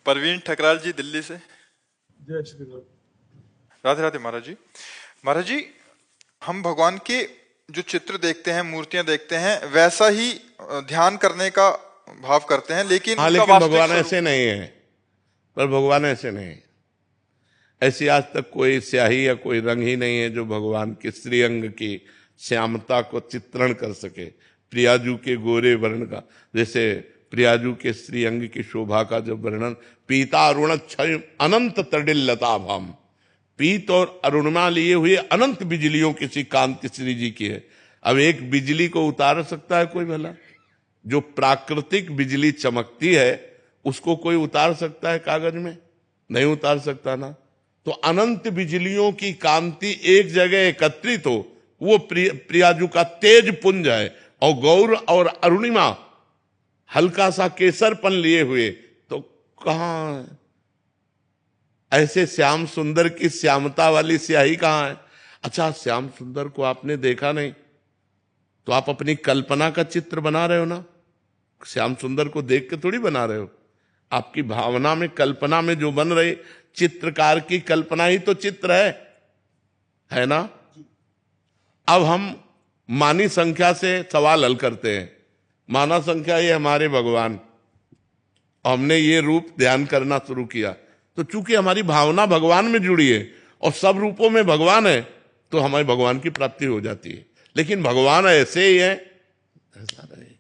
परवीन ठकराल जी दिल्ली से। जय श्री राम। राधे राधे महाराज जी। महाराज जी, हम भगवान के जो चित्र देखते हैं, मूर्तियां देखते हैं, वैसा ही ध्यान करने का भाव करते हैं, लेकिन हाँ, उनका लेकिन वास्तविक भगवान स्वरूप। ऐसे नहीं है। पर भगवान ऐसे नहीं है। ऐसी आज तक कोई स्याही या कोई रंग ही नहीं है जो भगवान के श्रीअंग की श्यामता को चित्रण कर सके। प्रियाजू के गोरे वर्ण का, जैसे प्रियाजू के श्रीअंग की शोभा का जब वर्णन, पीता अरुण क्षय अनंत तडिल्लता भाम, पीत और अरुणिमा लिए हुए अनंत बिजलियों की सी कांति श्री जी की है। अब एक बिजली को उतार सकता है कोई भला? जो प्राकृतिक बिजली चमकती है उसको कोई उतार सकता है कागज में? नहीं उतार सकता ना। तो अनंत बिजलियों की कांति एक जगह एकत्रित हो, वो प्रियाजू का तेज पुंज है। और गौर और अरुणिमा हल्का सा केसरपन लिए हुए, तो कहां है? ऐसे श्याम सुंदर की श्यामता वाली स्याही कहां है? अच्छा, श्याम सुंदर को आपने देखा नहीं तो आप अपनी कल्पना का चित्र बना रहे हो ना। श्याम सुंदर को देख के थोड़ी बना रहे हो। आपकी भावना में, कल्पना में जो बन रही, चित्रकार की कल्पना ही तो चित्र है ना। अब हम मानी संख्या से सवाल हल करते हैं। माना संख्या ये हमारे भगवान, हमने ये रूप ध्यान करना शुरू किया, तो चूंकि हमारी भावना भगवान में जुड़ी है और सब रूपों में भगवान है, तो हमारी भगवान की प्राप्ति हो जाती है। लेकिन भगवान ऐसे ही है, ऐसा नहीं।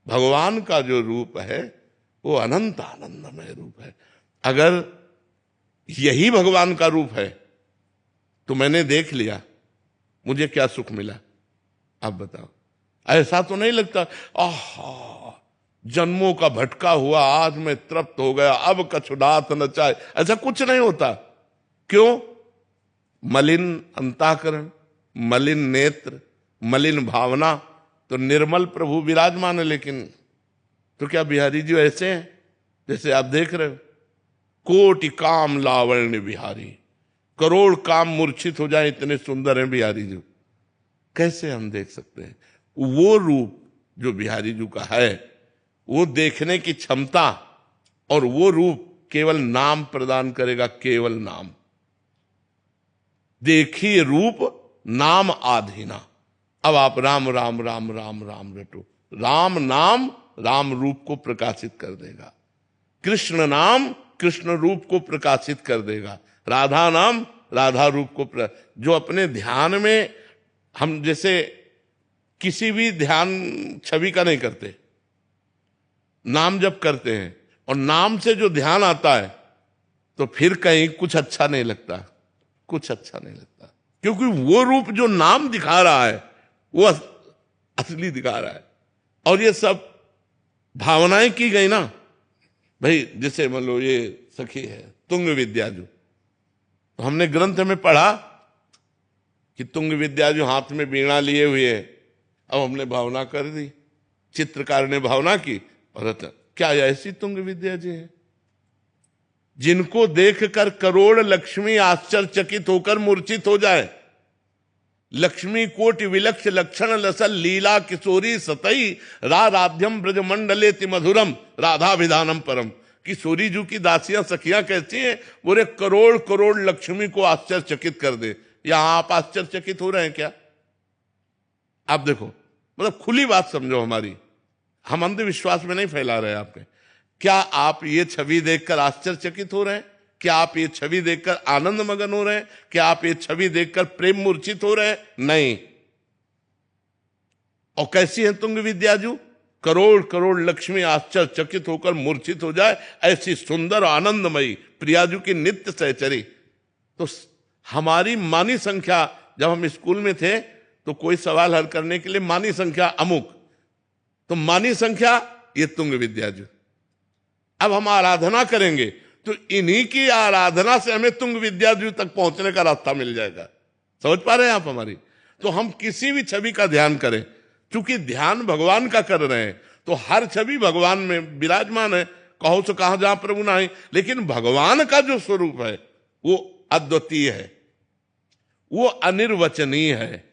भगवान का जो रूप है वो अनंत आनंदमय रूप है। अगर यही भगवान का रूप है तो मैंने देख लिया, मुझे क्या सुख मिला? आप बताओ। ऐसा तो नहीं लगता आहा जन्मों का भटका हुआ, आज मैं तृप्त हो गया, अब कछुडात न चाहे, ऐसा कुछ नहीं होता। क्यों? मलिन अंतःकरण, मलिन नेत्र, मलिन भावना, तो निर्मल प्रभु विराजमान है। लेकिन तो क्या बिहारी जी ऐसे हैं जैसे आप देख रहे हो? कोटि काम लावण्य बिहारी, करोड़ काम मूर्छित हो जाए, इतने सुंदर हैं बिहारी जी। कैसे हम देख सकते हैं? वो रूप जो बिहारी जी का है, वो देखने की क्षमता, और वो रूप केवल नाम प्रदान करेगा, केवल नाम। देखिए रूप नाम आधीना। अब आप राम राम राम राम राम रटो। राम नाम राम रूप को प्रकाशित कर देगा, कृष्ण नाम कृष्ण रूप को प्रकाशित कर देगा, राधा नाम राधा रूप को जो अपने ध्यान में हम जैसे किसी भी ध्यान छवि का नहीं करते, नाम जब करते हैं और नाम से जो ध्यान आता है, तो फिर कहीं कुछ अच्छा नहीं लगता, कुछ अच्छा नहीं लगता। क्योंकि वो रूप जो नाम दिखा रहा है वो असली दिखा रहा है। और ये सब भावनाएं की गई ना भाई। जैसे मान लो ये सखी है तुंग विद्याजू, तो हमने ग्रंथ में पढ़ा कि तुंग विद्याजू हाथ में वीणा लिए हुए है। अब हमने भावना कर दी, चित्रकार ने भावना की, और क्या ऐसी तुंग विद्या जी है जिनको देखकर करोड़ लक्ष्मी आश्चर्यचकित होकर मूर्छित हो जाए? लक्ष्मी कोटि विलक्ष लक्षण लसल लीला किशोरी सतई राध्यम ब्रज मंडलेति मधुरम राधा विधानम परम। किशोरी जू की दासियां सखियां कैसी हैं? बोले करोड़ करोड़ लक्ष्मी को आश्चर्यचकित कर दे। यहां आप आश्चर्यचकित हो रहे हैं क्या? आप देखो, मतलब खुली बात समझो हमारी, हम अंधविश्वास में नहीं फैला रहे आपके। क्या आप ये छवि देखकर आश्चर्यचकित हो रहे हैं? क्या आप ये छवि देखकर आनंद मगन हो रहे हैं? क्या आप ये छवि देखकर प्रेम मूर्छित हो रहे हैं? नहीं। और कैसी है तुंग विद्याजू? करोड़ करोड़ लक्ष्मी आश्चर्यचकित होकर मूर्छित हो जाए, ऐसी सुंदर आनंदमयी प्रियाजू की नित्य सहचरी। तो हमारी मानी संख्या, जब हम स्कूल में थे तो कोई सवाल हल करने के लिए मानी संख्या अमुक, तो मानी संख्या ये तुंग विद्याजू। अब हम आराधना करेंगे तो इन्हीं की आराधना से हमें तुंग विद्याजू तक पहुंचने का रास्ता मिल जाएगा। समझ पा रहे हैं आप हमारी? तो हम किसी भी छवि का ध्यान करें, चूंकि ध्यान भगवान का कर रहे हैं, तो हर छवि भगवान में विराजमान है। कहो तो कहा जहां प्रभु ना है, लेकिन भगवान का जो स्वरूप है वो अद्वितीय है, वो अनिर्वचनीय है,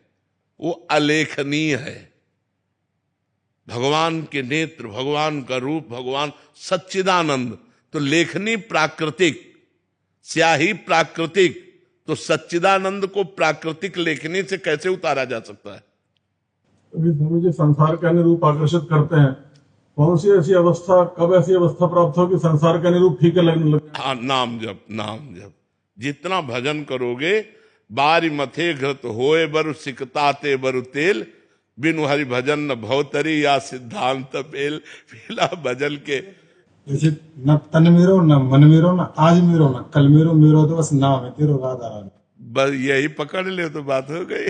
वो अलेखनीय है। भगवान के नेत्र, भगवान का रूप, भगवान सच्चिदानंद, तो लेखनी प्राकृतिक, स्याही प्राकृतिक, तो सच्चिदानंद को प्राकृतिक लेखनी से कैसे उतारा जा सकता है? अभी स्वामी जी संसार के अनुरूप आकर्षित करते हैं, कौन सी ऐसी अवस्था, कब ऐसी अवस्था प्राप्त हो कि संसार के अनुरूप फीके लगने लगे? हाँ, नाम जप, नाम जप। जितना भजन करोगे, बारी मथे घृत होए बरु सिकताते बरु तेल, बिनु हरि भजन न भवतरी या सिद्धांत पेल। पीला भजन के जैसे न तन मेरो, न मन मेरो, न आज मेरो, न कल मेरो, मेरो तो बस नाम है तेरो राधा रानी। बस यही पकड़ ले तो बात हो गई।